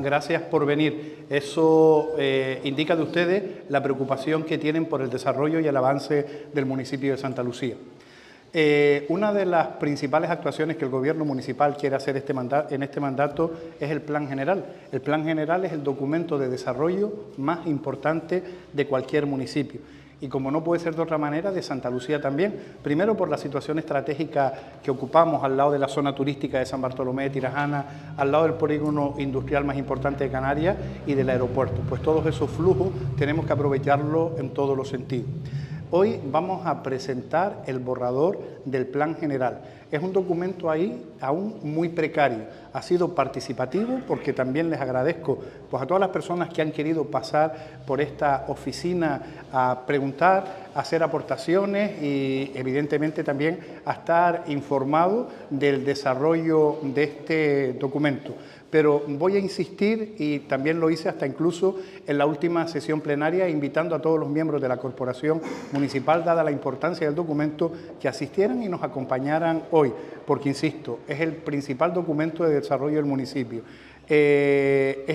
gracias por venir. Eso indica de ustedes la preocupación que tienen por el desarrollo y el avance del municipio de Santa Lucía. Una de las principales actuaciones que el Gobierno municipal quiere hacer en este mandato es el Plan General. El Plan General es el documento de desarrollo más importante de cualquier municipio. Y como no puede ser de otra manera, de Santa Lucía también. Primero por la situación estratégica que ocupamos al lado de la zona turística de San Bartolomé de Tirajana, al lado del polígono industrial más importante de Canarias y del aeropuerto. Pues todos esos flujos tenemos que aprovecharlos en todos los sentidos. Hoy vamos a presentar el borrador del Plan General. Es un documento ahí aún muy precario. Ha sido participativo porque también les agradezco pues, a todas las personas que han querido pasar por esta oficina a preguntar, a hacer aportaciones y evidentemente también a estar informados del desarrollo de este documento. Pero voy a insistir, y también lo hice hasta incluso en la última sesión plenaria, invitando a todos los miembros de la Corporación Municipal, dada la importancia del documento, que asistieran y nos acompañaran hoy, porque, insisto, es el principal documento de desarrollo del municipio.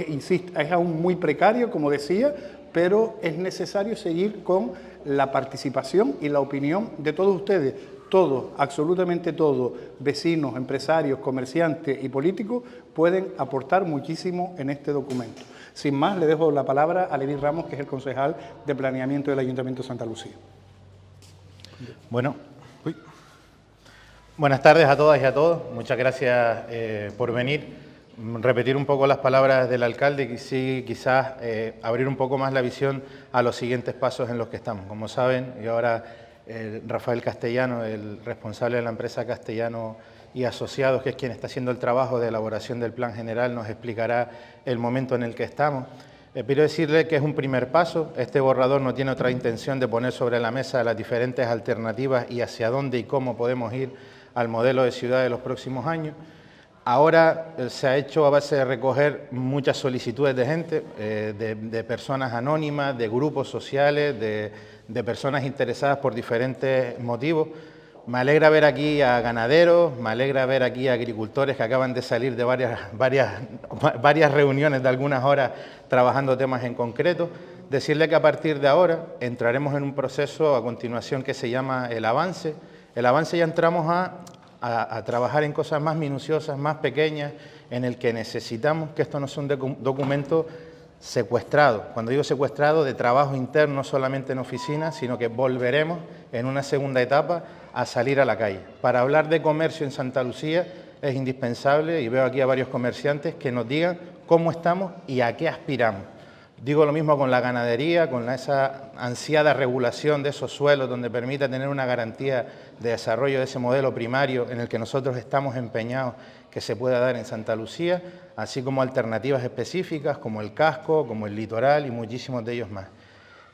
Insisto, es aún muy precario, como decía, pero es necesario seguir con la participación y la opinión de todos ustedes. Todos, absolutamente todos, vecinos, empresarios, comerciantes y políticos pueden aportar muchísimo en este documento. Sin más, le dejo la palabra a Lenín Ramos, que es el concejal de Planeamiento del Ayuntamiento de Santa Lucía. Bueno, buenas tardes a todas y a todos. Muchas gracias por venir. Repetir un poco las palabras del alcalde y sí, quizás abrir un poco más la visión a los siguientes pasos en los que estamos. Como saben, y ahora Rafael Castellano, el responsable de la empresa Castellano y Asociados, que es quien está haciendo el trabajo de elaboración del Plan General, nos explicará el momento en el que estamos. Quiero decirle que es un primer paso. Este borrador no tiene otra intención de poner sobre la mesa las diferentes alternativas y hacia dónde y cómo podemos ir al modelo de ciudad de los próximos años. Ahora se ha hecho a base de recoger muchas solicitudes de gente, de personas anónimas, de grupos sociales, de personas interesadas por diferentes motivos. Me alegra ver aquí a ganaderos, me alegra ver aquí a agricultores que acaban de salir de varias reuniones de algunas horas trabajando temas en concreto. Decirle que a partir de ahora entraremos en un proceso a continuación que se llama el avance. El avance ya entramos a trabajar en cosas más minuciosas, más pequeñas, en el que necesitamos que esto no sea un documento secuestrado. Cuando digo secuestrado, de trabajo interno, no solamente en oficinas, sino que volveremos en una segunda etapa a salir a la calle. Para hablar de comercio en Santa Lucía es indispensable, y veo aquí a varios comerciantes, que nos digan cómo estamos y a qué aspiramos. Digo lo mismo con la ganadería, con esa ansiada regulación de esos suelos donde permita tener una garantía de desarrollo de ese modelo primario en el que nosotros estamos empeñados que se pueda dar en Santa Lucía, así como alternativas específicas como el casco, como el litoral y muchísimos de ellos más.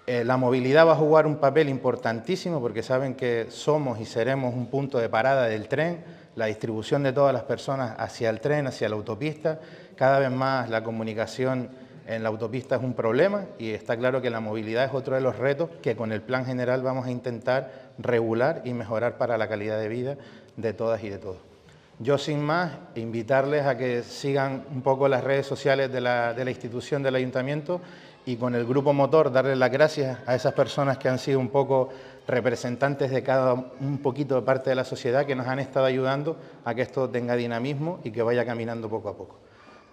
La movilidad va a jugar un papel importantísimo porque saben que somos y seremos un punto de parada del tren, la distribución de todas las personas hacia el tren, hacia la autopista. Cada vez más la comunicación en la autopista es un problema y está claro que la movilidad es otro de los retos que con el Plan General vamos a intentar regular y mejorar para la calidad de vida de todas y de todos. Yo, sin más, invitarles a que sigan un poco las redes sociales de la institución del Ayuntamiento y con el Grupo Motor darles las gracias a esas personas que han sido un poco representantes de un poquito de parte de la sociedad que nos han estado ayudando a que esto tenga dinamismo y que vaya caminando poco a poco.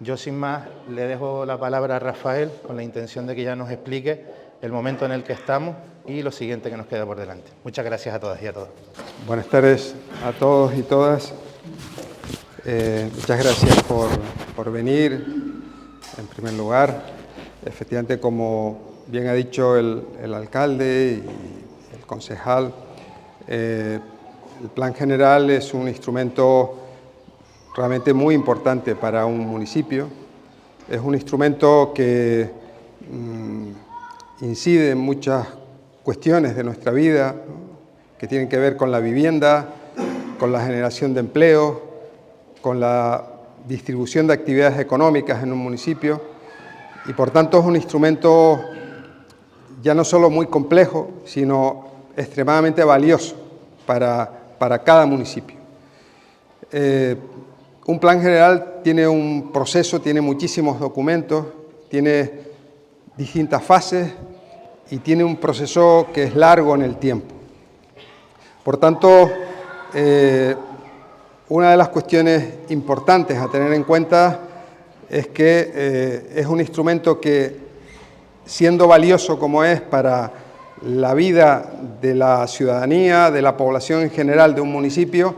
Yo, sin más, le dejo la palabra a Rafael con la intención de que ya nos explique el momento en el que estamos y lo siguiente que nos queda por delante. Muchas gracias a todas y a todos. Buenas tardes a todos y todas. Muchas gracias por venir, en primer lugar. Efectivamente, como bien ha dicho el alcalde y el concejal, el Plan General es un instrumento realmente muy importante para un municipio. Es un instrumento que incide en muchas cuestiones de nuestra vida, ¿no?, que tienen que ver con la vivienda, con la generación de empleo, con la distribución de actividades económicas en un municipio, y por tanto es un instrumento ya no solo muy complejo, sino extremadamente valioso para cada municipio. un plan general tiene un proceso, tiene muchísimos documentos, tiene distintas fases y tiene un proceso que es largo en el tiempo. Por tanto, una de las cuestiones importantes a tener en cuenta es que es un instrumento que, siendo valioso como es para la vida de la ciudadanía, de la población en general de un municipio,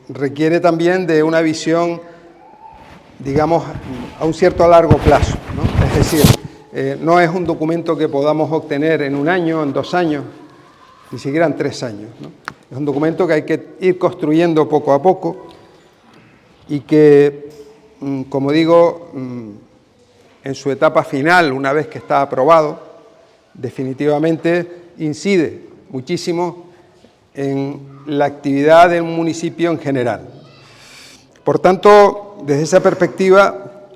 requiere también de una visión, digamos, a un cierto largo plazo, ¿no? Es decir, no es un documento que podamos obtener en 1 año, en 2 años, ni siquiera en 3 años, ¿no? Es un documento que hay que ir construyendo poco a poco y que, como digo, en su etapa final, una vez que está aprobado, definitivamente incide muchísimo en la actividad del municipio en general. Por tanto, desde esa perspectiva,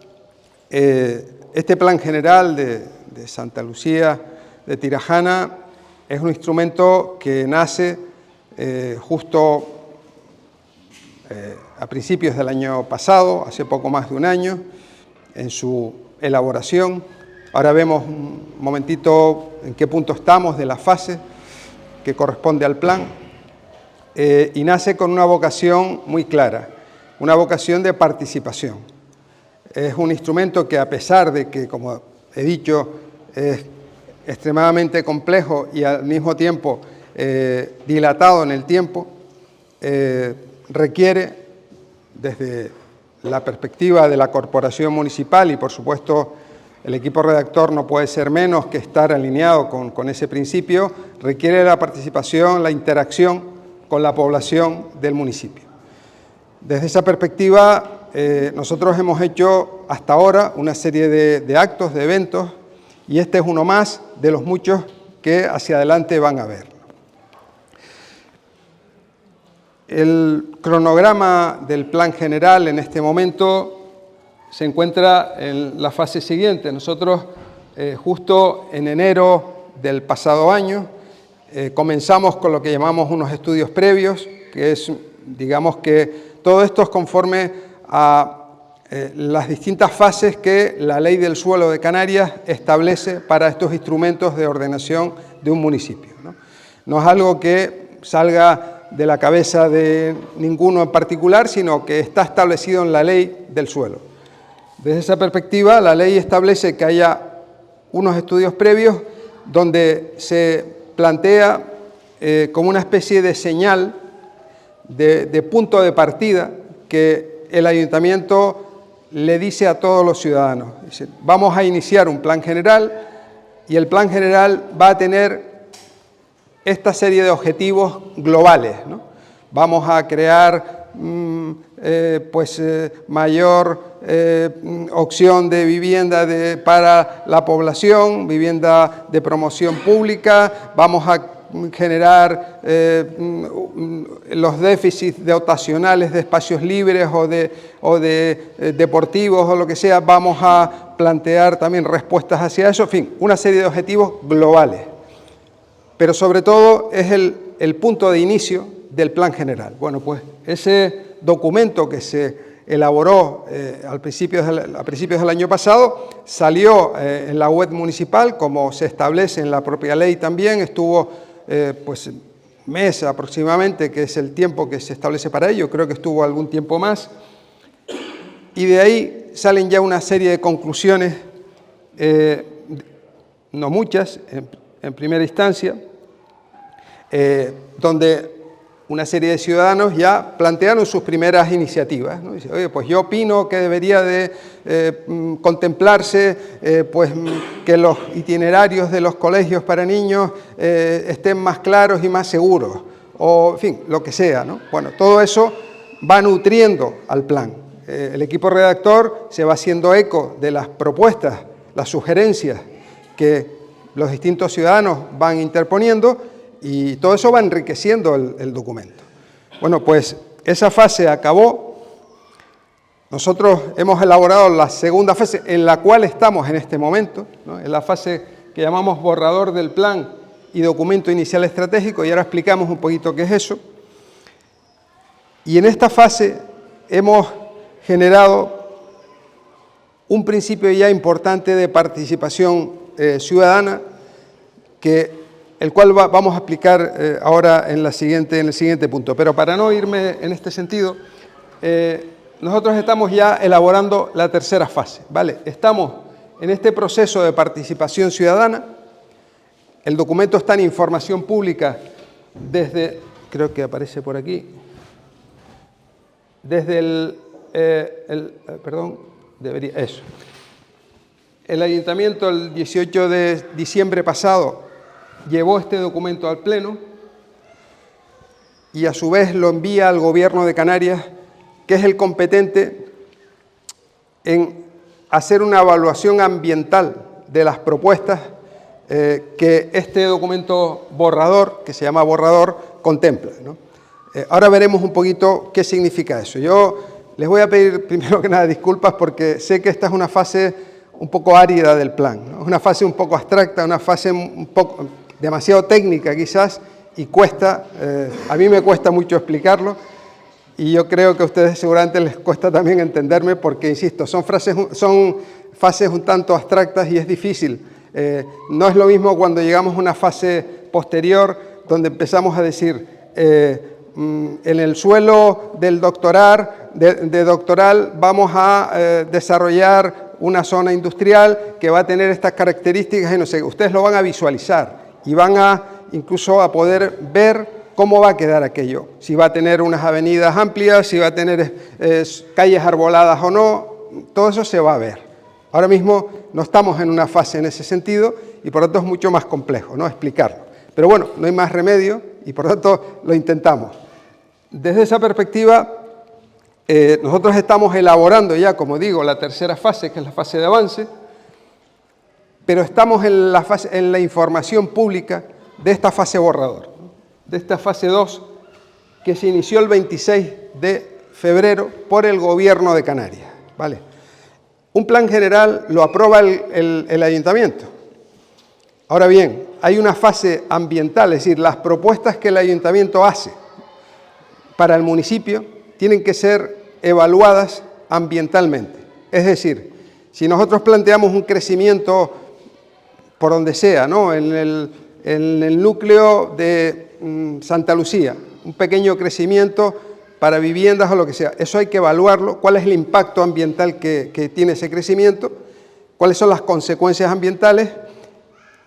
este plan general de Santa Lucía de Tirajana es un instrumento que nace justo a principios del año pasado, hace poco más de 1 año, en su elaboración. Ahora vemos un momentito en qué punto estamos de la fase que corresponde al plan, y nace con una vocación muy clara, una vocación de participación. Es un instrumento que, a pesar de que, como he dicho, es extremadamente complejo y al mismo tiempo dilatado en el tiempo, requiere, desde la perspectiva de la corporación municipal, y por supuesto el equipo redactor no puede ser menos que estar alineado con ese principio, requiere la participación, la interacción con la población del municipio. Desde esa perspectiva, nosotros hemos hecho hasta ahora una serie de actos, de eventos, y este es uno más de los muchos que hacia adelante van a haber. El cronograma del plan general en este momento se encuentra en la fase siguiente. Nosotros, justo en enero del pasado año, comenzamos con lo que llamamos unos estudios previos, que es, digamos que todo esto es conforme a las distintas fases que la Ley del Suelo de Canarias establece para estos instrumentos de ordenación de un municipio, ¿no? No es algo que salga de la cabeza de ninguno en particular, sino que está establecido en la Ley del Suelo. Desde esa perspectiva, la ley establece que haya unos estudios previos donde se plantea como una especie de señal, de punto de partida, que el ayuntamiento le dice a todos los ciudadanos. Dice, vamos a iniciar un plan general y el plan general va a tener esta serie de objetivos globales, ¿no? Vamos a crear mayor opción de vivienda para la población, vivienda de promoción pública, vamos a generar los déficits dotacionales de espacios libres o de deportivos o lo que sea, vamos a plantear también respuestas hacia eso, en fin, una serie de objetivos globales. Pero sobre todo es el punto de inicio del plan general. Bueno, pues ese documento que se elaboró a principios del año pasado salió en la web municipal, como se establece en la propia ley también, estuvo mes aproximadamente, que es el tiempo que se establece para ello, creo que estuvo algún tiempo más, y de ahí salen ya una serie de conclusiones, no muchas, en primera instancia, donde una serie de ciudadanos ya plantearon sus primeras iniciativas, ¿no? Dice, oye, pues yo opino que debería de contemplarse que los itinerarios de los colegios para niños estén más claros y más seguros, o en fin, lo que sea, ¿no? Bueno, todo eso va nutriendo al plan. El equipo redactor se va haciendo eco de las propuestas, las sugerencias que los distintos ciudadanos van interponiendo, y todo eso va enriqueciendo el documento. Bueno, pues esa fase acabó. Nosotros hemos elaborado la segunda fase, en la cual estamos en este momento, ¿no? En la fase que llamamos borrador del plan y documento inicial estratégico, y ahora explicamos un poquito qué es eso. Y en esta fase hemos generado un principio ya importante de participación ciudadana, el cual vamos a explicar ahora en el siguiente punto. Pero para no irme en este sentido, nosotros estamos ya elaborando la tercera fase, ¿vale? Estamos en este proceso de participación ciudadana. El documento está en información pública desde, creo que aparece por aquí, desde el Ayuntamiento el 18 de diciembre pasado llevó este documento al Pleno y a su vez lo envía al Gobierno de Canarias, que es el competente en hacer una evaluación ambiental de las propuestas que este documento borrador, que se llama borrador, contempla, ¿no? Ahora veremos un poquito qué significa eso. Yo les voy a pedir primero que nada disculpas porque sé que esta es una fase un poco árida del plan, ¿no? Es una fase un poco abstracta, una fase un poco demasiado técnica quizás y cuesta, a mí me cuesta mucho explicarlo y yo creo que a ustedes seguramente les cuesta también entenderme porque, insisto, son fases un tanto abstractas y es difícil. No es lo mismo cuando llegamos a una fase posterior donde empezamos a decir en el suelo del doctoral vamos a desarrollar una zona industrial que va a tener estas características y no sé, ustedes lo van a visualizar y van a incluso a poder ver cómo va a quedar aquello, si va a tener unas avenidas amplias, si va a tener calles arboladas o no, todo eso se va a ver. Ahora mismo no estamos en una fase en ese sentido y por lo tanto es mucho más complejo, ¿no?, explicarlo. Pero bueno, no hay más remedio y por lo tanto lo intentamos. Desde esa perspectiva, nosotros estamos elaborando ya, como digo, la tercera fase, que es la fase de avance, pero estamos en la información pública de esta fase borrador, de esta fase 2, que se inició el 26 de febrero por el Gobierno de Canarias, ¿vale? Un plan general lo aprueba el Ayuntamiento. Ahora bien, hay una fase ambiental, es decir, las propuestas que el Ayuntamiento hace para el municipio tienen que ser evaluadas ambientalmente. Es decir, si nosotros planteamos un crecimiento por donde sea, ¿no?, en el núcleo de Santa Lucía, un pequeño crecimiento para viviendas o lo que sea, eso hay que evaluarlo, cuál es el impacto ambiental que tiene ese crecimiento, cuáles son las consecuencias ambientales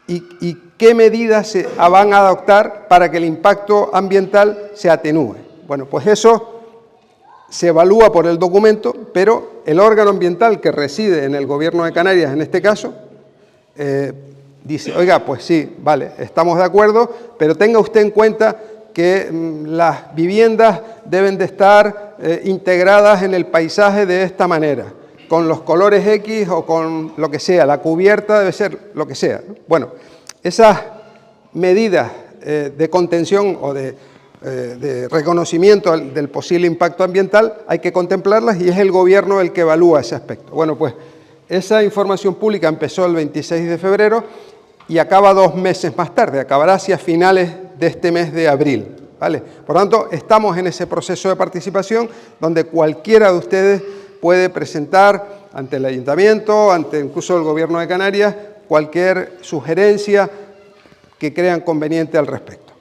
y qué medidas se van a adoptar para que el impacto ambiental se atenúe. Bueno, pues eso se evalúa por el documento, pero el órgano ambiental que reside en el Gobierno de Canarias, en este caso, dice, oiga, pues sí, vale, estamos de acuerdo, pero tenga usted en cuenta que las viviendas deben de estar integradas en el paisaje de esta manera, con los colores X o con lo que sea, la cubierta debe ser lo que sea, ¿no? Bueno, esas medidas de contención o de reconocimiento del posible impacto ambiental hay que contemplarlas y es el Gobierno el que evalúa ese aspecto. Bueno, pues esa información pública empezó el 26 de febrero y acaba 2 meses más tarde, acabará hacia finales de este mes de abril, ¿vale? Por lo tanto, estamos en ese proceso de participación donde cualquiera de ustedes puede presentar ante el Ayuntamiento, ante incluso el Gobierno de Canarias, cualquier sugerencia que crean conveniente al respecto.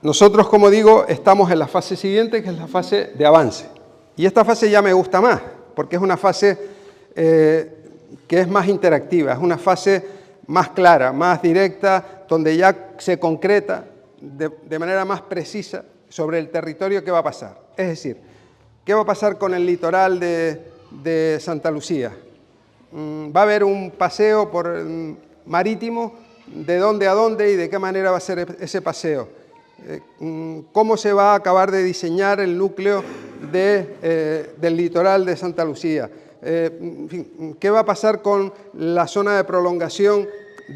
Nosotros, como digo, estamos en la fase siguiente, que es la fase de avance. Y esta fase ya me gusta más, porque es una fase que es más interactiva, es una fase más clara, más directa, donde ya se concreta de manera más precisa sobre el territorio qué va a pasar. Es decir, ¿qué va a pasar con el litoral de Santa Lucía? Va a haber un paseo marítimo, ¿de dónde a dónde y de qué manera va a ser ese paseo? ¿Cómo se va a acabar de diseñar el núcleo del litoral de Santa Lucía? En fin, ¿qué va a pasar con la zona de prolongación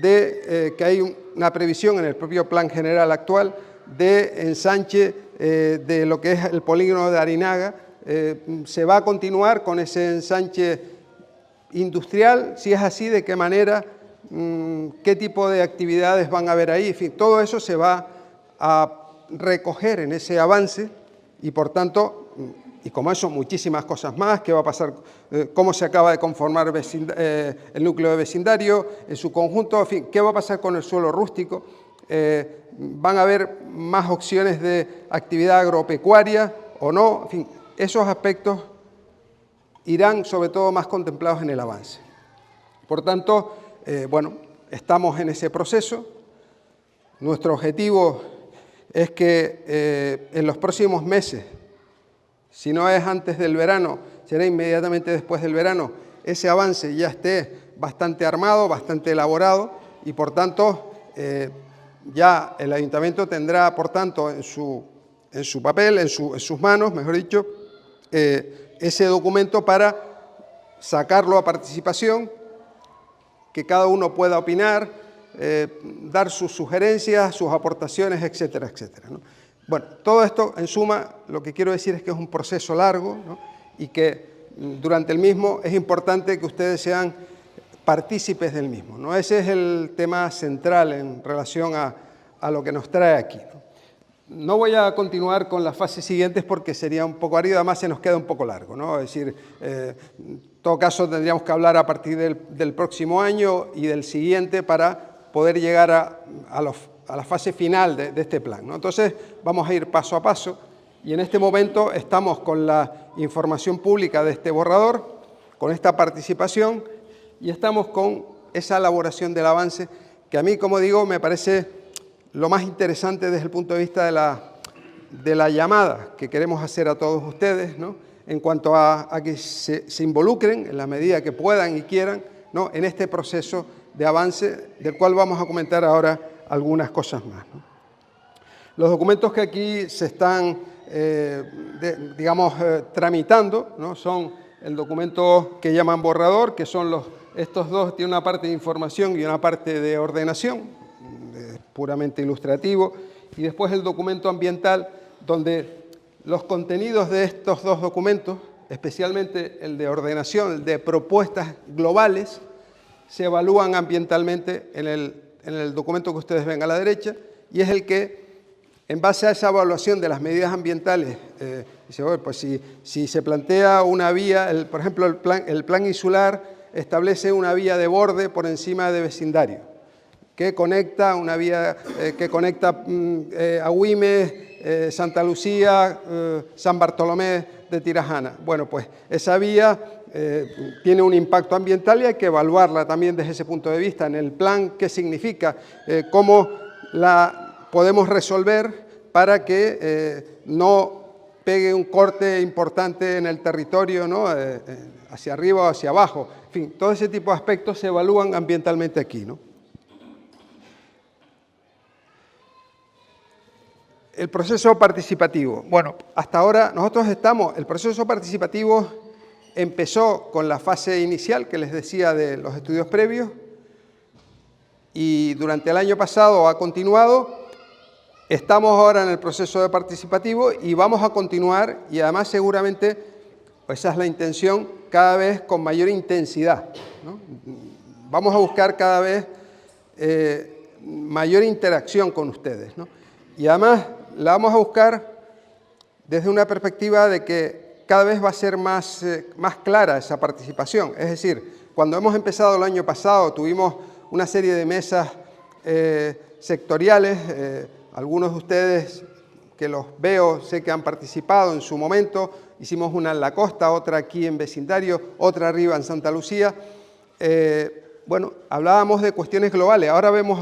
que hay una previsión en el propio plan general actual de ensanche de lo que es el polígono de Arinaga? ¿Se va a continuar con ese ensanche industrial? Si es así, ¿de qué manera? ¿Qué tipo de actividades van a haber ahí? En fin, todo eso se va a recoger en ese avance y, por tanto, y como eso muchísimas cosas más, qué va a pasar, cómo se acaba de conformar el núcleo de vecindario en su conjunto, en fin, qué va a pasar con el suelo rústico, van a haber más opciones de actividad agropecuaria o no, en fin, esos aspectos irán sobre todo más contemplados en el avance. Por tanto, bueno, estamos en ese proceso. Nuestro objetivo es que en los próximos meses, si no es antes del verano, será inmediatamente después del verano, ese avance ya esté bastante armado, bastante elaborado y por tanto ya el Ayuntamiento tendrá, por tanto, en su papel, en sus manos, mejor dicho, ese documento para sacarlo a participación, que cada uno pueda opinar, dar sus sugerencias, sus aportaciones, etcétera, etcétera, ¿no? Bueno, todo esto, en suma, lo que quiero decir es que es un proceso largo, ¿no? Y que durante el mismo es importante que ustedes sean partícipes del mismo, ¿no? Ese es el tema central en relación a lo que nos trae aquí, ¿no? No voy a continuar con las fases siguientes porque sería un poco árido, además se nos queda un poco largo, ¿no? Es decir, en todo caso tendríamos que hablar a partir del próximo año y del siguiente para poder llegar a la fase final de este plan, ¿no? Entonces vamos a ir paso a paso y en este momento estamos con la información pública de este borrador, con esta participación y estamos con esa elaboración del avance que a mí, como digo, me parece lo más interesante desde el punto de vista de la llamada que queremos hacer a todos ustedes, ¿no? En cuanto a que se involucren en la medida que puedan y quieran, ¿no? En este proceso de avance del cual vamos a comentar ahora algunas cosas más, ¿no? Los documentos que aquí se están, tramitando, ¿no? Son el documento que llaman borrador, que son estos dos, tiene una parte de información y una parte de ordenación, puramente ilustrativo, y después el documento ambiental, donde los contenidos de estos dos documentos, especialmente el de ordenación, el de propuestas globales, se evalúan ambientalmente en el documento que ustedes ven a la derecha, y es el que, en base a esa evaluación de las medidas ambientales, dice, bueno, pues si se plantea una vía, por ejemplo, el plan insular establece una vía de borde por encima de vecindario, que conecta una vía que conecta Agüimes, Santa Lucía, San Bartolomé de Tirajana. Bueno, pues esa vía tiene un impacto ambiental y hay que evaluarla también desde ese punto de vista. En el plan, ¿qué significa? ¿Cómo la podemos resolver para que no pegue un corte importante en el territorio, ¿no? Hacia arriba o hacia abajo? En fin, todo ese tipo de aspectos se evalúan ambientalmente aquí, ¿no? El proceso participativo. Bueno, hasta ahora nosotros el proceso participativo empezó con la fase inicial que les decía de los estudios previos y durante el año pasado ha continuado. Estamos ahora en el proceso de participativo y vamos a continuar y además seguramente, pues esa es la intención, cada vez con mayor intensidad, ¿no? Vamos a buscar cada vez mayor interacción con ustedes, ¿no? Y además la vamos a buscar desde una perspectiva de que cada vez va a ser más clara esa participación. Es decir, cuando hemos empezado el año pasado tuvimos una serie de mesas sectoriales, algunos de ustedes que los veo sé que han participado en su momento, hicimos una en la costa, otra aquí en vecindario, otra arriba en Santa Lucía. Bueno, hablábamos de cuestiones globales, ahora vemos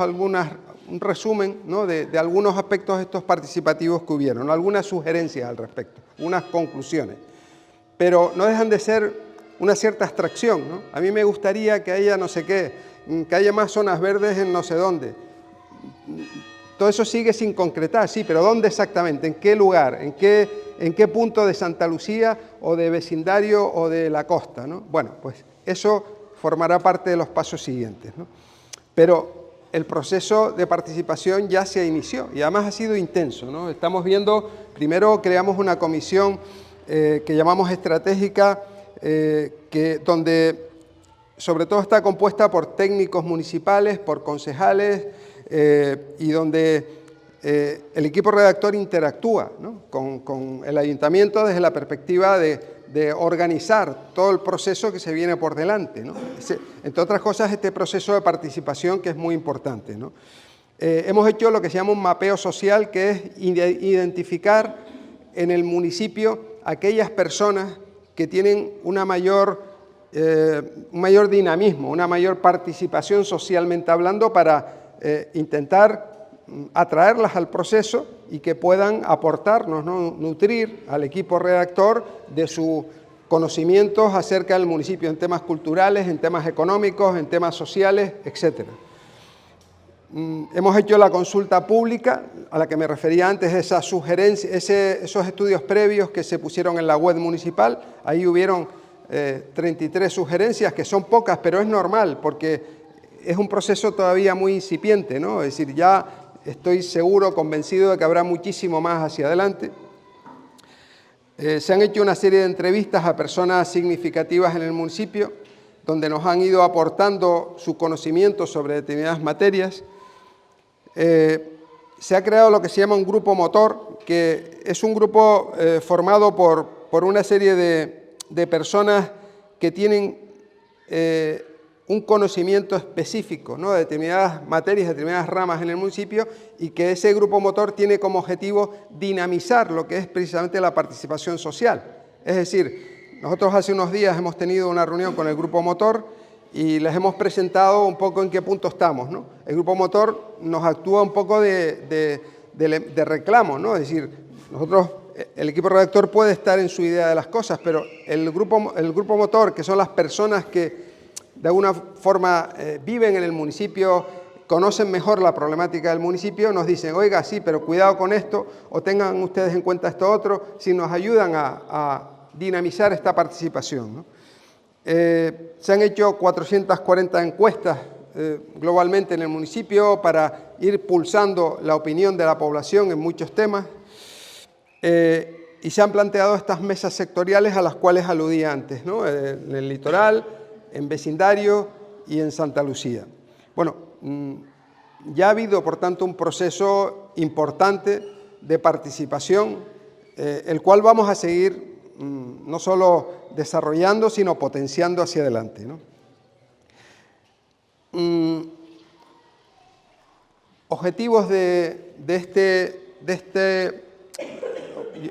un resumen, ¿no? de algunos aspectos de estos participativos que hubieron, ¿no? Algunas sugerencias al respecto, unas conclusiones, pero no dejan de ser una cierta abstracción, ¿no? A mí me gustaría que haya no sé qué, que haya más zonas verdes en no sé dónde. Todo eso sigue sin concretar, sí, pero ¿dónde exactamente? ¿En qué lugar? ¿En qué punto de Santa Lucía o de vecindario o de la costa, ¿no? Bueno, pues eso formará parte de los pasos siguientes, ¿no? Pero el proceso de participación ya se inició y además ha sido intenso, ¿no? Estamos viendo, primero creamos una comisión que llamamos estratégica, donde sobre todo está compuesta por técnicos municipales, por concejales y donde el equipo redactor interactúa, ¿no?, con el ayuntamiento desde la perspectiva de organizar todo el proceso que se viene por delante, ¿no? Entre otras cosas, este proceso de participación que es muy importante, ¿no? Hemos hecho lo que se llama un mapeo social, que es identificar en el municipio aquellas personas que tienen un mayor dinamismo, una mayor participación socialmente hablando, para intentar atraerlas al proceso y que puedan aportarnos, ¿no?, nutrir al equipo redactor de sus conocimientos acerca del municipio en temas culturales, en temas económicos, en temas sociales, etc. Hemos hecho la consulta pública, a la que me refería antes, esas sugerencias, esos estudios previos que se pusieron en la web municipal. Ahí hubieron 33 sugerencias, que son pocas, pero es normal, porque es un proceso todavía muy incipiente, ¿no? Es decir, ya estoy seguro, convencido de que habrá muchísimo más hacia adelante. Se han hecho una serie de entrevistas a personas significativas en el municipio, donde nos han ido aportando su conocimiento sobre determinadas materias. Se ha creado lo que se llama un grupo motor, que es un grupo formado por una serie de personas que tienen un conocimiento específico, ¿no?, de determinadas materias, de determinadas ramas en el municipio, y que ese grupo motor tiene como objetivo dinamizar lo que es precisamente la participación social. Es decir, nosotros hace unos días hemos tenido una reunión con el grupo motor y les hemos presentado un poco en qué punto estamos, ¿no? El grupo motor nos actúa un poco de reclamo, ¿no? Es decir, nosotros, el equipo redactor puede estar en su idea de las cosas, pero el grupo motor, que son las personas que de alguna forma viven en el municipio, conocen mejor la problemática del municipio, nos dicen, oiga, sí, pero cuidado con esto, o tengan ustedes en cuenta esto otro, si nos ayudan a dinamizar esta participación, ¿no? Se han hecho 440 encuestas globalmente en el municipio para ir pulsando la opinión de la población en muchos temas, y se han planteado estas mesas sectoriales a las cuales aludí antes, ¿no?, en el litoral, en vecindario y en Santa Lucía. Bueno, ya ha habido, por tanto, un proceso importante de participación, el cual vamos a seguir no solo desarrollando, sino potenciando hacia adelante, ¿no? Objetivos de este,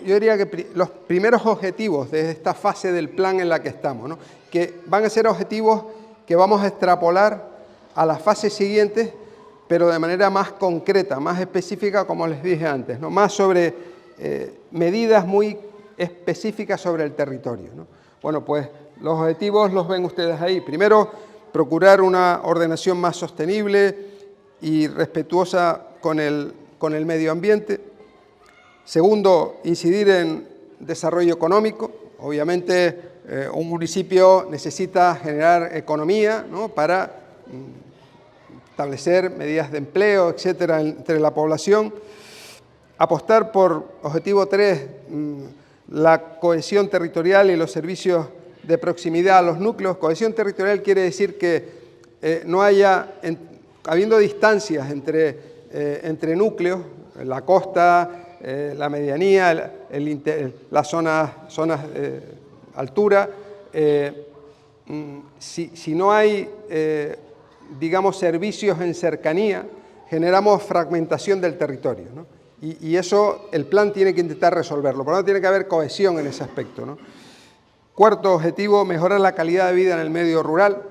yo diría que los primeros objetivos de esta fase del plan en la que estamos, ¿no?, que van a ser objetivos que vamos a extrapolar a las fases siguientes, pero de manera más concreta, más específica, como les dije antes, ¿no?, más sobre medidas muy específicas sobre el territorio, ¿no? Bueno, pues los objetivos los ven ustedes ahí. Primero, procurar una ordenación más sostenible y respetuosa con el medio ambiente. Segundo, incidir en desarrollo económico. Obviamente, un municipio necesita generar economía, ¿no?, para establecer medidas de empleo, etcétera, entre la población. Apostar por, objetivo 3, la cohesión territorial y los servicios de proximidad a los núcleos. Cohesión territorial quiere decir que no haya, habiendo distancias entre núcleos, la costa, la medianía, las zonas altura, si no hay, digamos, servicios en cercanía, generamos fragmentación del territorio, ¿no? Y eso el plan tiene que intentar resolverlo, por lo tanto tiene que haber cohesión en ese aspecto, ¿no? Cuarto objetivo, mejorar la calidad de vida en el medio rural,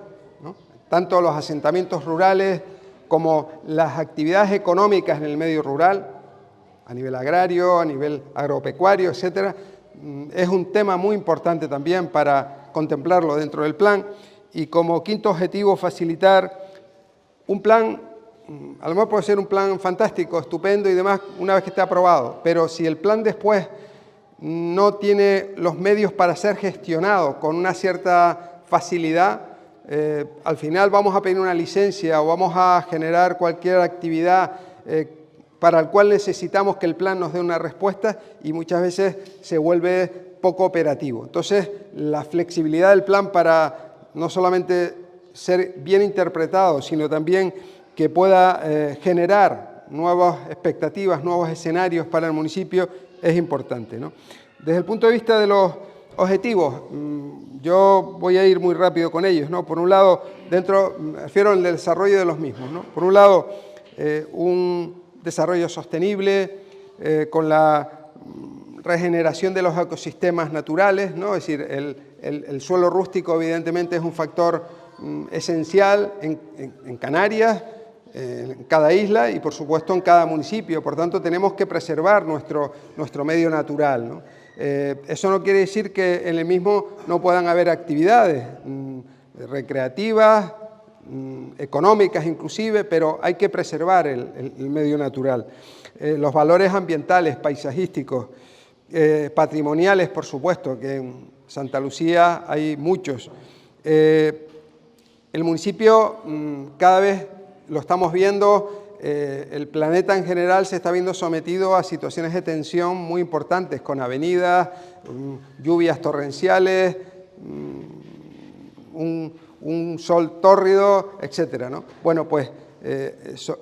¿no?, tanto los asentamientos rurales como las actividades económicas en el medio rural, a nivel agrario, a nivel agropecuario, etcétera. Es un tema muy importante también para contemplarlo dentro del plan. Y como quinto objetivo, facilitar un plan, a lo mejor puede ser un plan fantástico, estupendo y demás, una vez que esté aprobado, pero si el plan después no tiene los medios para ser gestionado con una cierta facilidad, al final vamos a pedir una licencia o vamos a generar cualquier actividad para el cual necesitamos que el plan nos dé una respuesta y muchas veces se vuelve poco operativo. Entonces, la flexibilidad del plan para no solamente ser bien interpretado, sino también que pueda generar nuevas expectativas, nuevos escenarios para el municipio es importante, ¿no? Desde el punto de vista de los objetivos, yo voy a ir muy rápido con ellos, ¿no? Por un lado, me refiero al desarrollo de los mismos, ¿no? Por un lado, un desarrollo sostenible con la regeneración de los ecosistemas naturales, ¿no? Es decir, el suelo rústico evidentemente es un factor esencial en Canarias, en cada isla y por supuesto en cada municipio. Por tanto, tenemos que preservar nuestro medio natural, ¿no? Eso no quiere decir que en el mismo no puedan haber actividades recreativas, económicas inclusive, pero hay que preservar el medio natural. Los valores ambientales, paisajísticos, patrimoniales, por supuesto, que en Santa Lucía hay muchos. El municipio cada vez lo estamos viendo, el planeta en general se está viendo sometido a situaciones de tensión muy importantes, con avenidas, lluvias torrenciales, un sol tórrido, etcétera, ¿no? Bueno, pues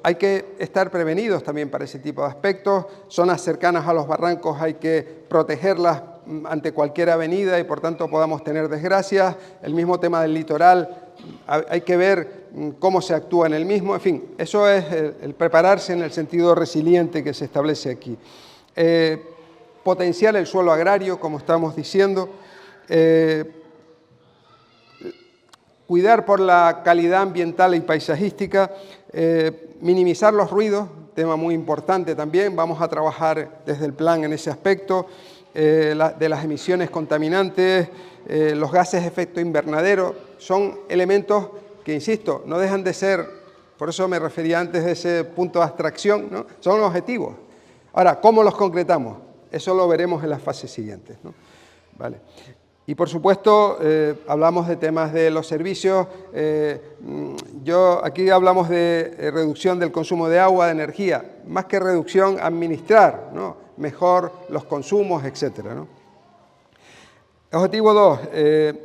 hay que estar prevenidos también para ese tipo de aspectos. Zonas cercanas a los barrancos hay que protegerlas ante cualquier avenida y por tanto podamos tener desgracias. El mismo tema del litoral, hay que ver cómo se actúa en el mismo. En fin, eso es el prepararse en el sentido resiliente que se establece aquí. Potenciar el suelo agrario, como estamos diciendo. Cuidar por la calidad ambiental y paisajística, minimizar los ruidos, tema muy importante también, vamos a trabajar desde el plan en ese aspecto, de las emisiones contaminantes, los gases de efecto invernadero, son elementos que, insisto, no dejan de ser, por eso me refería antes de ese punto de abstracción, ¿no? Son objetivos. Ahora, ¿cómo los concretamos? Eso lo veremos en las fases siguientes, ¿no? Vale. Y por supuesto, hablamos de temas de los servicios. Aquí hablamos de reducción del consumo de agua, de energía. Más que reducción, administrar, ¿no? Mejor los consumos, etcétera, ¿no? Objetivo 2,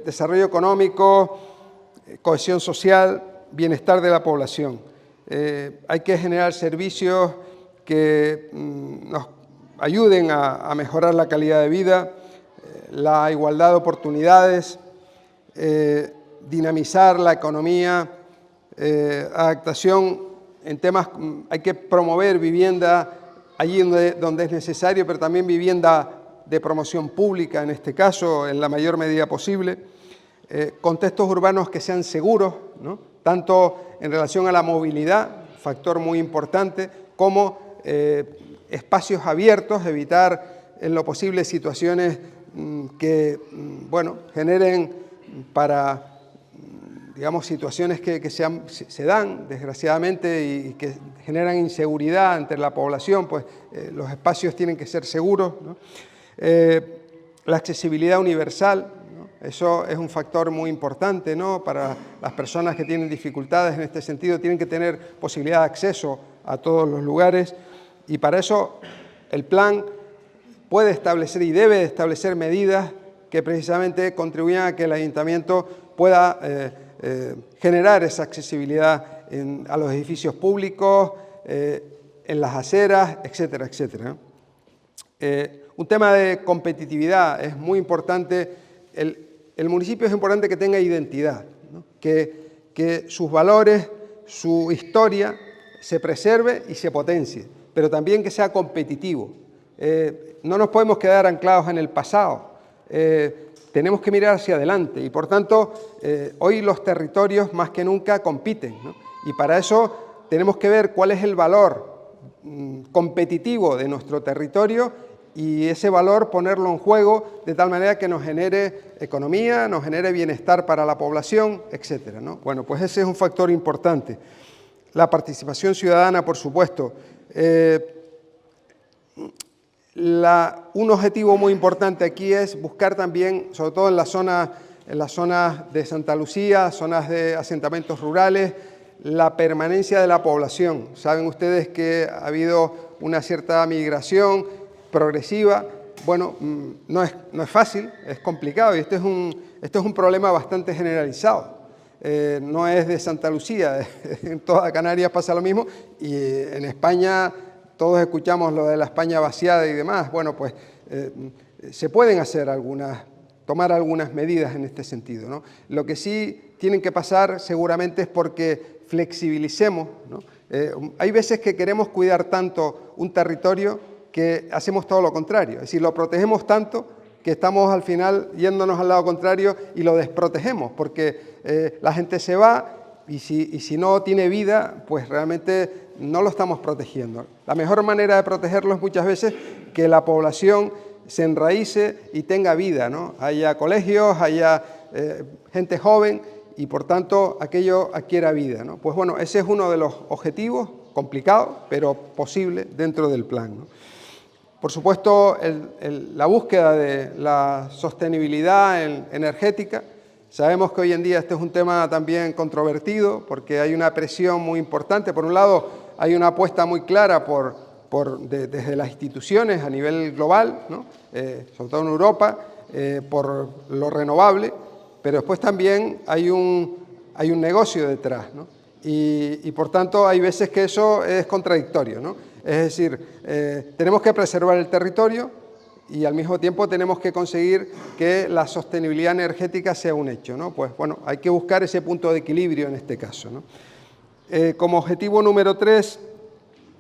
desarrollo económico, cohesión social, bienestar de la población. Hay que generar servicios que nos ayuden a mejorar la calidad de vida, la igualdad de oportunidades, dinamizar la economía, adaptación en temas, hay que promover vivienda allí donde es necesario, pero también vivienda de promoción pública, en este caso, en la mayor medida posible, contextos urbanos que sean seguros, ¿no? Tanto en relación a la movilidad, factor muy importante, como espacios abiertos, evitar en lo posible situaciones que, bueno, generen digamos, situaciones que se dan, desgraciadamente, y que generan inseguridad entre la población, pues los espacios tienen que ser seguros, ¿no? La accesibilidad universal, ¿no? Eso es un factor muy importante, ¿no? Para las personas que tienen dificultades en este sentido, tienen que tener posibilidad de acceso a todos los lugares, y para eso el plan puede establecer y debe establecer medidas que precisamente contribuyan a que el ayuntamiento pueda generar esa accesibilidad a los edificios públicos, en las aceras, etcétera, etcétera. Un tema de competitividad es muy importante. El municipio es importante que tenga identidad, ¿no? Que sus valores, su historia se preserve y se potencie, pero también que sea competitivo. No nos podemos quedar anclados en el pasado, tenemos que mirar hacia adelante y por tanto hoy los territorios más que nunca compiten, ¿no? Y para eso tenemos que ver cuál es el valor competitivo de nuestro territorio y ese valor ponerlo en juego de tal manera que nos genere economía, nos genere bienestar para la población, etcétera, ¿no? Bueno, pues ese es un factor importante. La participación ciudadana, por supuesto. Un objetivo muy importante aquí es buscar también, sobre todo en las zonas de Santa Lucía, zonas de asentamientos rurales, la permanencia de la población. Saben ustedes que ha habido una cierta migración progresiva. Bueno, no es fácil, es complicado y este es un problema bastante generalizado. no es de Santa Lucía, en toda Canarias pasa lo mismo, y en España todos escuchamos lo de la España vaciada y demás. Bueno, pues se pueden tomar algunas medidas en este sentido, ¿no? Lo que sí tienen que pasar seguramente es porque flexibilicemos, ¿no? Hay veces que queremos cuidar tanto un territorio que hacemos todo lo contrario, es decir, lo protegemos tanto que estamos al final yéndonos al lado contrario y lo desprotegemos, porque la gente se va y si no tiene vida, pues realmente no lo estamos protegiendo. La mejor manera de protegerlo es muchas veces que la población se enraíce y tenga vida, ¿no? Haya colegios, haya gente joven y por tanto aquello adquiera vida, ¿no? Pues bueno, ese es uno de los objetivos, complicado, pero posible dentro del plan, ¿no? Por supuesto, la búsqueda de la sostenibilidad energética. Sabemos que hoy en día este es un tema también controvertido porque hay una presión muy importante. Por un lado, hay una apuesta muy clara desde las instituciones a nivel global, ¿no? Sobre todo en Europa, por lo renovable, pero después también hay un negocio detrás, ¿no? Y por tanto hay veces que eso es contradictorio, ¿no? Es decir, tenemos que preservar el territorio y al mismo tiempo tenemos que conseguir que la sostenibilidad energética sea un hecho, ¿no? Pues bueno, hay que buscar ese punto de equilibrio en este caso, ¿no? Como objetivo número 3,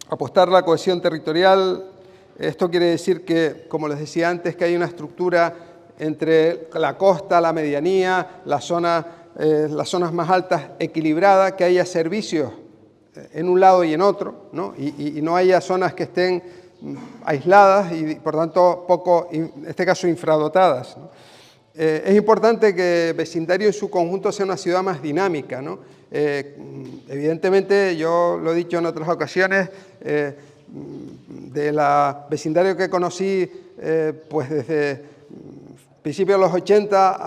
apostar la cohesión territorial. Esto quiere decir que, como les decía antes, que hay una estructura entre la costa, la medianía, las zonas más altas equilibrada, que haya servicios en un lado y en otro, ¿no? Y no haya zonas que estén aisladas y por tanto en este caso infradotadas, ¿no? Es importante que vecindario en su conjunto sea una ciudad más dinámica, ¿no? Evidentemente, yo lo he dicho en otras ocasiones, de la vecindario que conocí pues desde principios de los 80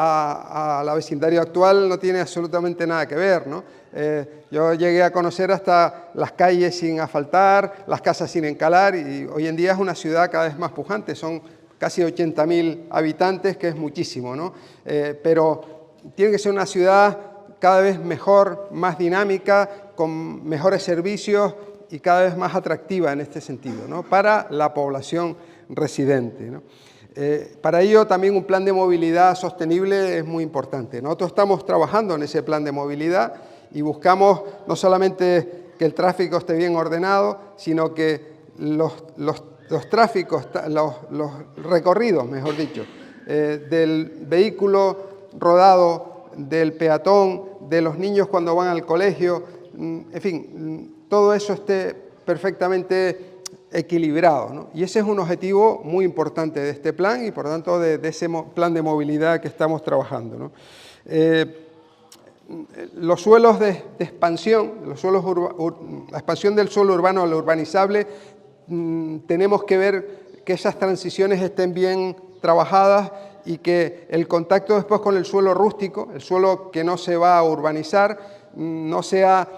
a la vecindario actual no tiene absolutamente nada que ver, ¿no? Yo llegué a conocer hasta las calles sin asfaltar, las casas sin encalar y hoy en día es una ciudad cada vez más pujante, son casi 80.000 habitantes, que es muchísimo, ¿no? Pero tiene que ser una ciudad cada vez mejor, más dinámica, con mejores servicios y cada vez más atractiva en este sentido, ¿no? Para la población residente, ¿no? Para ello también un plan de movilidad sostenible es muy importante. Nosotros estamos trabajando en ese plan de movilidad y buscamos no solamente que el tráfico esté bien ordenado, sino que los tráficos, los recorridos, mejor dicho, del vehículo rodado, del peatón, de los niños cuando van al colegio, en fin, todo eso esté perfectamente equilibrado, ¿no? Y ese es un objetivo muy importante de este plan y por tanto de ese plan de movilidad que estamos trabajando, ¿no? Los suelos de expansión, la expansión del suelo urbano al urbanizable, tenemos que ver que esas transiciones estén bien trabajadas y que el contacto después con el suelo rústico, el suelo que no se va a urbanizar, no sea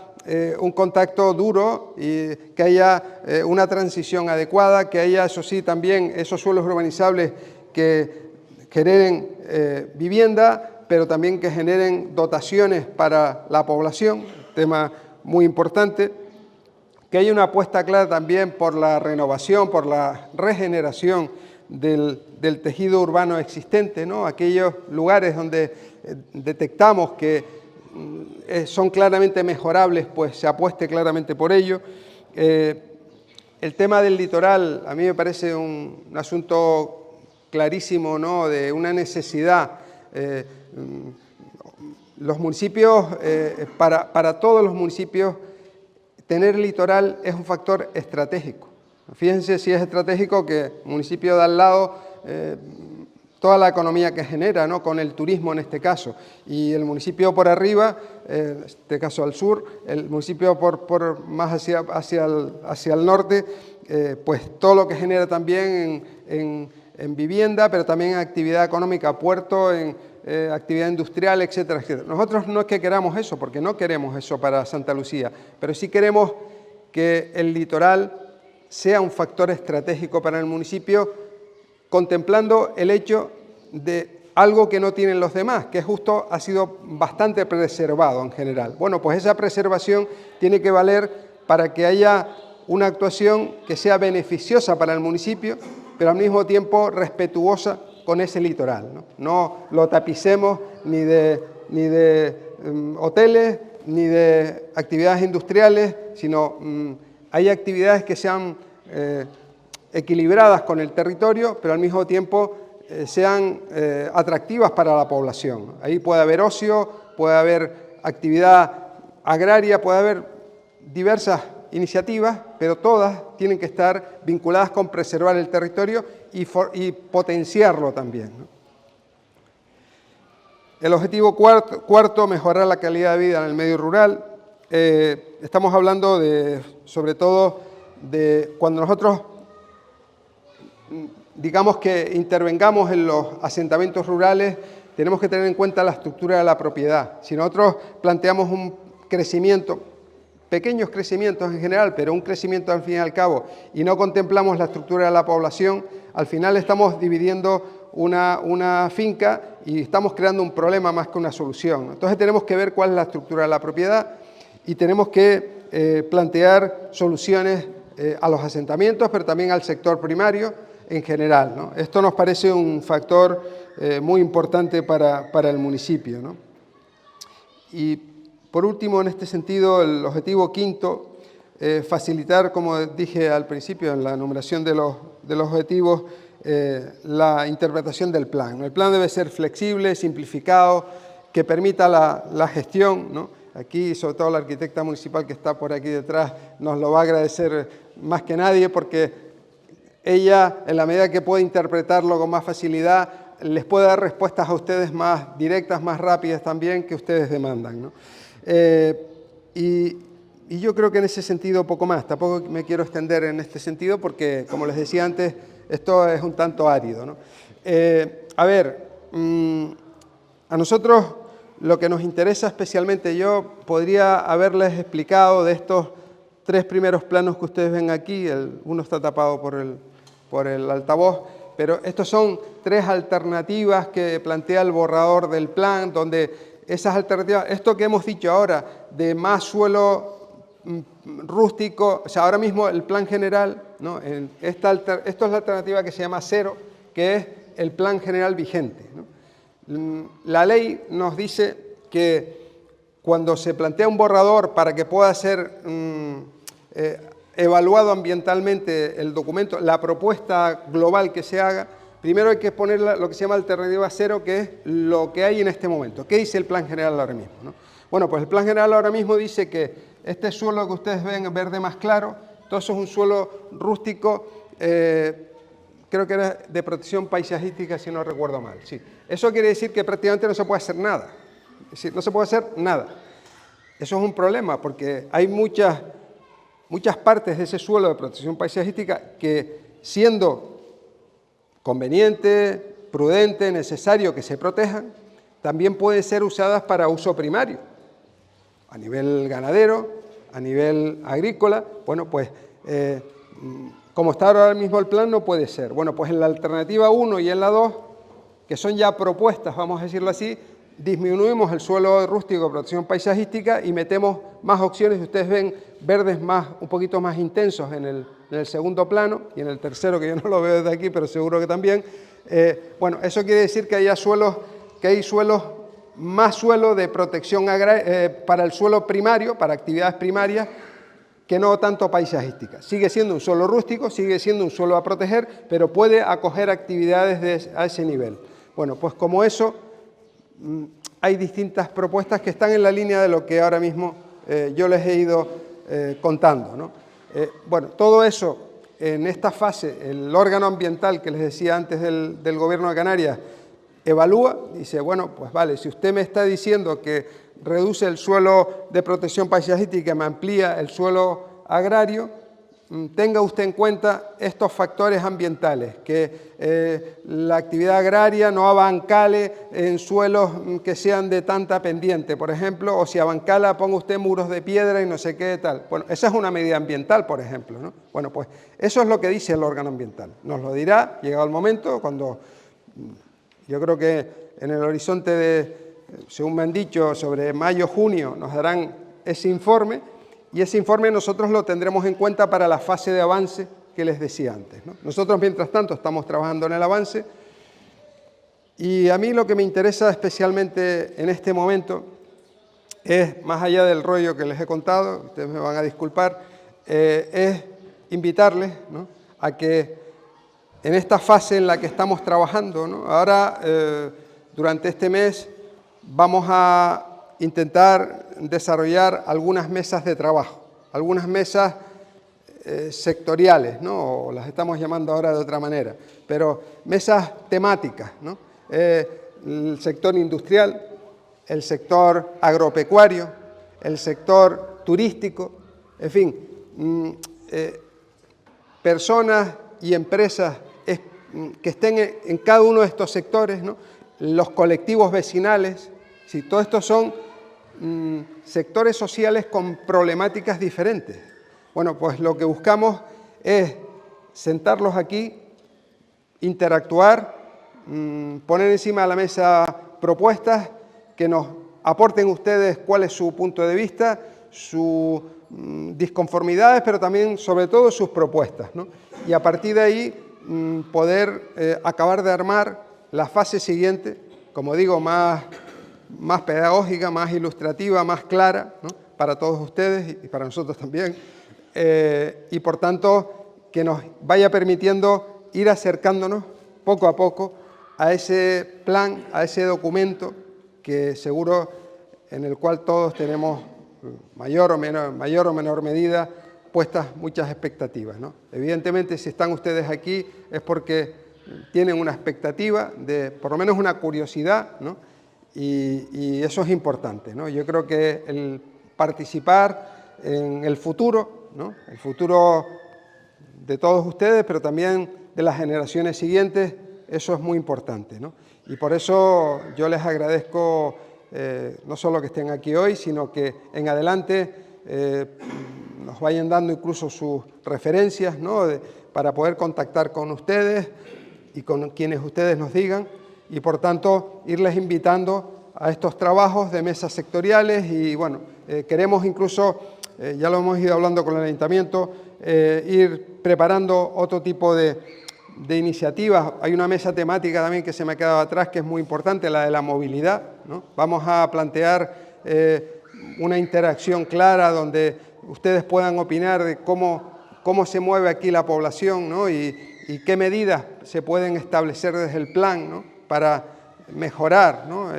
un contacto duro y que haya una transición adecuada, que haya, eso sí, también esos suelos urbanizables que generen vivienda, pero también que generen dotaciones para la población, tema muy importante, que haya una apuesta clara también por la renovación, por la regeneración del tejido urbano existente, ¿no? Aquellos lugares donde detectamos que son claramente mejorables, pues se apueste claramente por ello. El tema del litoral a mí me parece un asunto clarísimo, ¿no? De una necesidad. Los municipios, para todos los municipios, tener litoral es un factor estratégico. Fíjense si es estratégico que el municipio de al lado, toda la economía que genera, ¿no? Con el turismo en este caso, y el municipio por arriba, en este caso al sur, el municipio más hacia el norte, pues todo lo que genera también en vivienda, pero también en actividad económica, puerto, en actividad industrial, etcétera, etcétera. Nosotros no es que queramos eso, porque no queremos eso para Santa Lucía, pero sí queremos que el litoral sea un factor estratégico para el municipio, contemplando el hecho de algo que no tienen los demás, que justo ha sido bastante preservado en general. Bueno, pues esa preservación tiene que valer para que haya una actuación que sea beneficiosa para el municipio, pero al mismo tiempo respetuosa con ese litoral. No lo tapicemos ni de hoteles, ni de actividades industriales, sino hay actividades que sean equilibradas con el territorio, pero al mismo tiempo sean atractivas para la población. Ahí puede haber ocio, puede haber actividad agraria, puede haber diversas iniciativas, pero todas tienen que estar vinculadas con preservar el territorio y potenciarlo también, ¿no? El objetivo cuarto, mejorar la calidad de vida en el medio rural. Estamos hablando sobre todo de cuando nosotros, digamos que intervengamos en los asentamientos rurales, tenemos que tener en cuenta la estructura de la propiedad. Si nosotros planteamos un crecimiento, pequeños crecimientos en general, pero un crecimiento al fin y al cabo, y no contemplamos la estructura de la población, al final estamos dividiendo una finca y estamos creando un problema más que una solución. Entonces tenemos que ver cuál es la estructura de la propiedad y tenemos que plantear soluciones a los asentamientos, pero también al sector primario en general, ¿no? Esto nos parece un factor muy importante para el municipio, ¿no? Y por último, en este sentido, el objetivo quinto, facilitar, como dije al principio en la enumeración de los objetivos, la interpretación del plan. El plan debe ser flexible, simplificado, que permita la gestión, ¿no? Aquí, sobre todo la arquitecta municipal que está por aquí detrás, nos lo va a agradecer más que nadie, porque ella, en la medida que puede interpretarlo con más facilidad, les puede dar respuestas a ustedes más directas, más rápidas también, que ustedes demandan, ¿no? Y yo creo que en ese sentido poco más. Tampoco me quiero extender en este sentido porque, como les decía antes, esto es un tanto árido, ¿no? A nosotros lo que nos interesa especialmente, yo podría haberles explicado de estos tres primeros planos que ustedes ven aquí, uno está tapado por el altavoz, pero estos son tres alternativas que plantea el borrador del plan, donde esas alternativas, esto que hemos dicho ahora, de más suelo rústico, o sea, ahora mismo el plan general, ¿no? Esto es la alternativa que se llama 0, que es el plan general vigente, ¿no? La ley nos dice que cuando se plantea un borrador para que pueda ser evaluado ambientalmente el documento, la propuesta global que se haga, primero hay que poner lo que se llama alternativa 0, que es lo que hay en este momento. ¿Qué dice el plan general ahora mismo, ¿no? Bueno, pues el plan general ahora mismo dice que este suelo que ustedes ven verde más claro, todo eso es un suelo rústico, creo que era de protección paisajística, si no recuerdo mal. Sí. Eso quiere decir que prácticamente no se puede hacer nada. Es decir, no se puede hacer nada. Eso es un problema porque hay muchas partes de ese suelo de protección paisajística que, siendo conveniente, prudente, necesario que se protejan, también pueden ser usadas para uso primario, a nivel ganadero, a nivel agrícola. Bueno, pues como está ahora mismo el plan, no puede ser. Bueno, pues en la alternativa 1 y en la 2, que son ya propuestas, vamos a decirlo así, disminuimos el suelo rústico de protección paisajística y metemos más opciones. Ustedes ven verdes un poquito más intensos en el segundo plano y en el tercero, que yo no lo veo desde aquí, pero seguro que también. Bueno, eso quiere decir que hay más suelo de protección para el suelo primario, para actividades primarias, que no tanto paisajística. Sigue siendo un suelo rústico, sigue siendo un suelo a proteger, pero puede acoger actividades a ese nivel. Bueno, pues como eso, hay distintas propuestas que están en la línea de lo que ahora mismo yo les he ido contando, ¿no? Bueno, todo eso, en esta fase, el órgano ambiental que les decía antes del Gobierno de Canarias, evalúa, dice, bueno, pues vale, si usted me está diciendo que reduce el suelo de protección paisajística y me amplía el suelo agrario, tenga usted en cuenta estos factores ambientales, que la actividad agraria no abancale en suelos que sean de tanta pendiente, por ejemplo, o si abancala ponga usted muros de piedra y no sé qué tal. Bueno, esa es una medida ambiental, por ejemplo, ¿no? Bueno, pues eso es lo que dice el órgano ambiental. Nos lo dirá, llegado el momento, cuando Yo creo que en el horizonte de, según me han dicho, sobre mayo, junio, nos darán ese informe, y ese informe nosotros lo tendremos en cuenta para la fase de avance que les decía antes, ¿no? Nosotros, mientras tanto, estamos trabajando en el avance, y a mí lo que me interesa especialmente en este momento es, más allá del rollo que les he contado, ustedes me van a disculpar, es invitarles, ¿no?, a que en esta fase en la que estamos trabajando, ¿no?, ahora, durante este mes, vamos a intentar desarrollar algunas mesas de trabajo, algunas mesas sectoriales, ¿no?, o las estamos llamando ahora de otra manera, pero mesas temáticas, ¿no?, el sector industrial, el sector agropecuario, el sector turístico, en fin, personas y empresas que estén en cada uno de estos sectores, ¿no?, los colectivos vecinales, sí, todos estos son sectores sociales con problemáticas diferentes. Bueno, pues lo que buscamos es sentarlos aquí, interactuar, poner encima de la mesa propuestas que nos aporten ustedes cuál es su punto de vista, sus disconformidades, pero también, sobre todo, sus propuestas, ¿no? Y a partir de ahí poder acabar de armar la fase siguiente, como digo, más pedagógica, más ilustrativa, más clara, ¿no?, para todos ustedes y para nosotros también, y por tanto que nos vaya permitiendo ir acercándonos poco a poco a ese plan, a ese documento que seguro en el cual todos tenemos mayor o menor medida puestas muchas expectativas, ¿no? Evidentemente, si están ustedes aquí es porque tienen una expectativa, de por lo menos una curiosidad, ¿no?, y eso es importante, ¿no? Yo creo que el participar en el futuro, ¿no?, el futuro de todos ustedes, pero también de las generaciones siguientes, eso es muy importante, ¿no? Y por eso yo les agradezco no solo que estén aquí hoy, sino que en adelante nos vayan dando incluso sus referencias, ¿no?, para poder contactar con ustedes y con quienes ustedes nos digan, y por tanto irles invitando a estos trabajos de mesas sectoriales. Y bueno, queremos incluso, ya lo hemos ido hablando con el Ayuntamiento, ir preparando otro tipo de iniciativas. Hay una mesa temática también que se me ha quedado atrás, que es muy importante, la de la movilidad, ¿no? Vamos a plantear una interacción clara donde ustedes puedan opinar de cómo se mueve aquí la población, ¿no?, y qué medidas se pueden establecer desde el plan, ¿no?, para mejorar, ¿no?,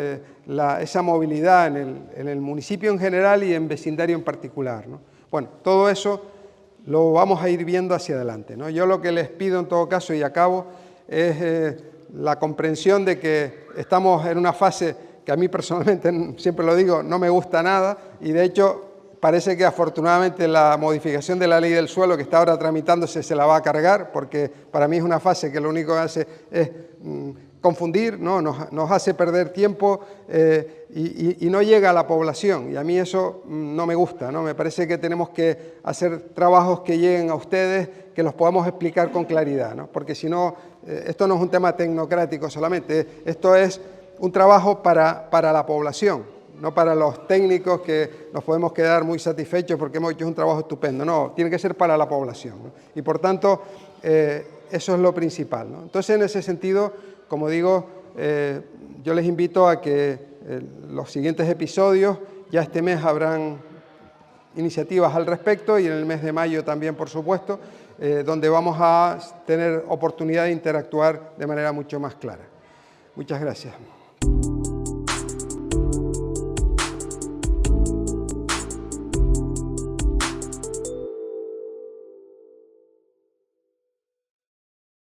esa movilidad en el municipio en general y en vecindario en particular, ¿no? Bueno, todo eso lo vamos a ir viendo hacia adelante, ¿no? Yo lo que les pido en todo caso, y acabo, es la comprensión de que estamos en una fase que a mí personalmente, siempre lo digo, no me gusta nada, y de hecho parece que afortunadamente la modificación de la ley del suelo que está ahora tramitándose se la va a cargar, porque para mí es una fase que lo único que hace es confundir, ¿no?, nos hace perder tiempo y no llega a la población, y a mí eso no me gusta, ¿no? Me parece que tenemos que hacer trabajos que lleguen a ustedes, que los podamos explicar con claridad, ¿no?, porque si no, esto no es un tema tecnocrático solamente, esto es un trabajo para la población, no para los técnicos que nos podemos quedar muy satisfechos porque hemos hecho un trabajo estupendo, no, tiene que ser para la población, ¿no? Y por tanto, eso es lo principal, ¿no? Entonces, en ese sentido, como digo, yo les invito a que los siguientes episodios, ya este mes habrán iniciativas al respecto, y en el mes de mayo también, por supuesto, donde vamos a tener oportunidad de interactuar de manera mucho más clara. Muchas gracias.